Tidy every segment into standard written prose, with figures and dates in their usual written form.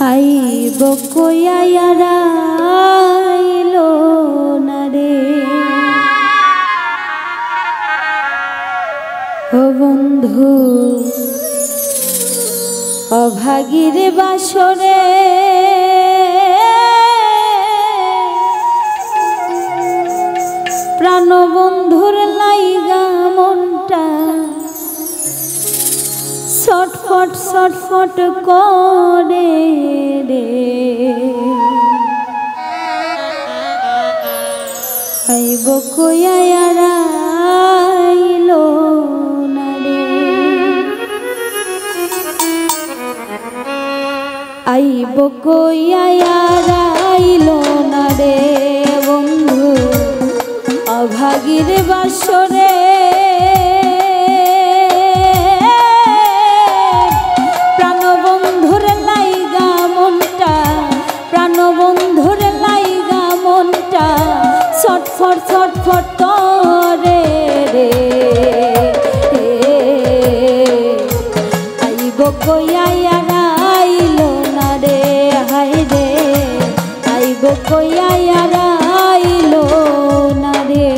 আইব কইয়া আইলো না রে ও বন্ধু অভাগীর বাসরে প্রাণ বন্ধুর লাইগা মনটা ছটফট ছটফট করে রে আইব কইয়া আইলো না রে আইব কইয়া আইলো না রে বন্ধু অভাগীর বাসরে প্রাণবন্ধুর লাইগা মনটা প্রাণবন্ধুর লাইগা মনটা ছটফট ছটফট করে রে আইব কইয়া আইলো না রে হায় রে আইব কইয়া আইলো না রে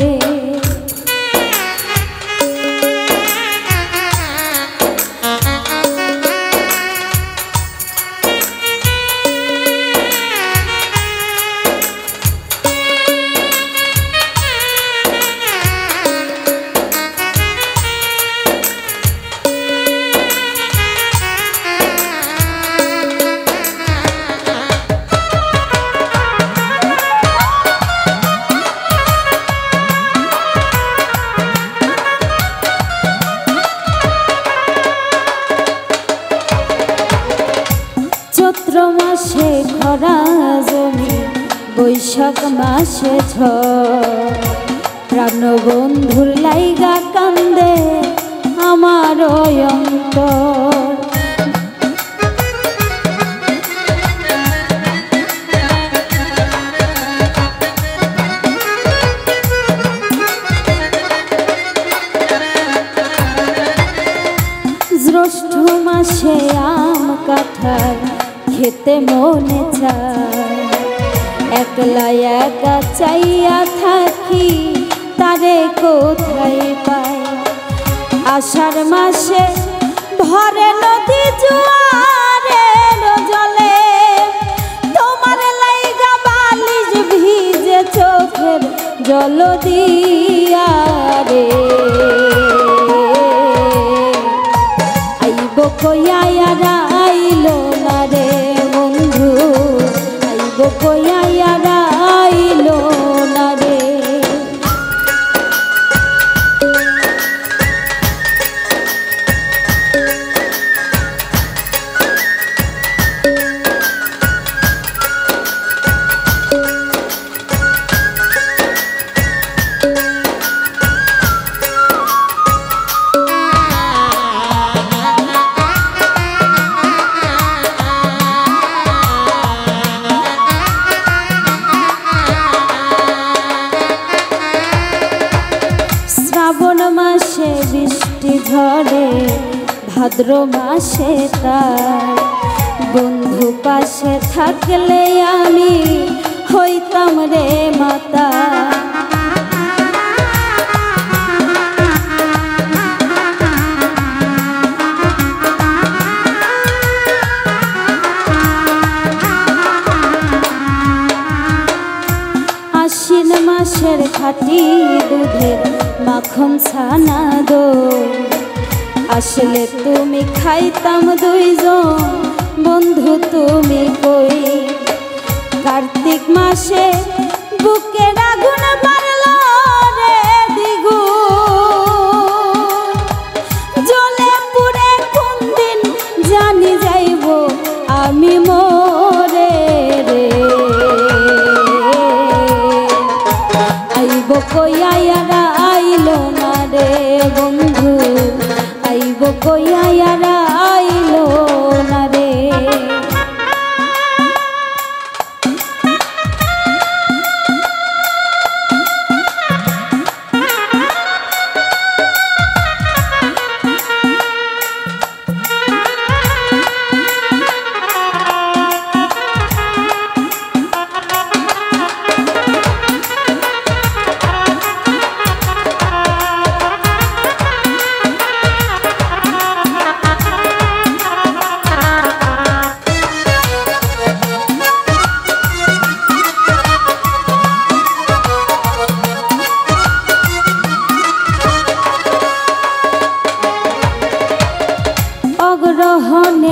চৈত্র মাসে খরা জমি বৈশাখ মাসে ঝড় প্রাণ বন্ধুর লাইগা কান্দে আমার অন্তর জ্যৈষ্ঠ মাসে আম কাঁঠাল খেতে মনে চায় একলা একা চাইয়া থাকি তারে কোথায় পাই আষাঢ় মাসে ভরে নদী জোয়ারের জলে তোমার লাইগা বালিশ ভিজে চোখের জল দিয়া রে আইব কইয়া আইলো না রে বন্ধু আইব কইয়া আইলো না রে শ্রাবণ মাসে বৃষ্টি ঝরে ভাদ্র মাসে তার বন্ধু পাশে থাকলে আমি হইতাম রে মাতা আশ্বিন মাসের খাঁটি দুধের মাখন ছানা দই আসলে তুমি খাইতাম দুইজন বন্ধু তুমি কই কার্তিক মাসে বুকে আগুন বাড়লো রে দ্বিগুণ জ্বলে পুড়ে কোন দিন জানি যাইব আমি মরে রে আইব কইয়া আইলো না রে বন্ধু আইব কইয়া আইলো না রে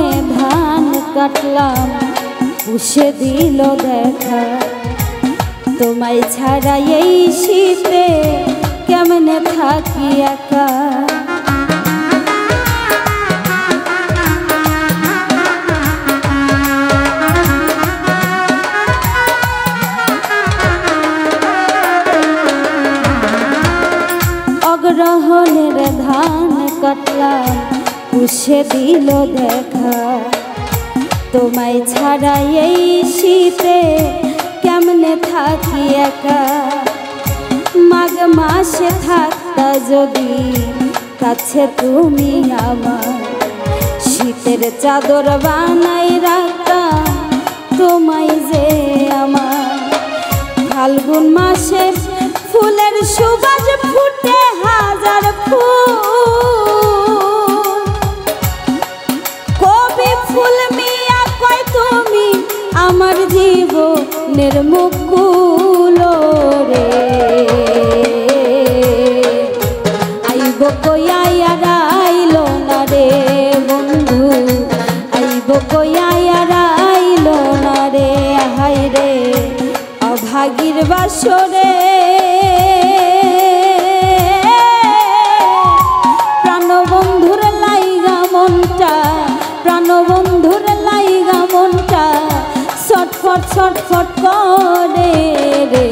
বনে ধান কাটলাম পুষে দিল দেখা তোমায় ছাড়া এই শীতে কেমনে থাকি একা অগ্রহণের ধান কাটলাম পুষে দিল দেখা তোমায় ছাড়া এই শীতে কেমনে থাকি একা মাঘ মাসে থাকতা যদি কাছে তুমি আমার শীতের চাদর বানাই রাখতাম তোমায় যে আমার ফাল্গুন মাসে ফুলের সুবাস ফুটে হাজার ফুল কবি ফুল মিয়া কয় তুমি আমার জীবনের মুকুল রে আইব কইয়া আইলো না রে বন্ধু আইব কইয়া আইলো না রে হাই রে অভাগীর বাসরে প্রাণবন্ধুর লাইগা মনটা ছটফট ছটফট করে রে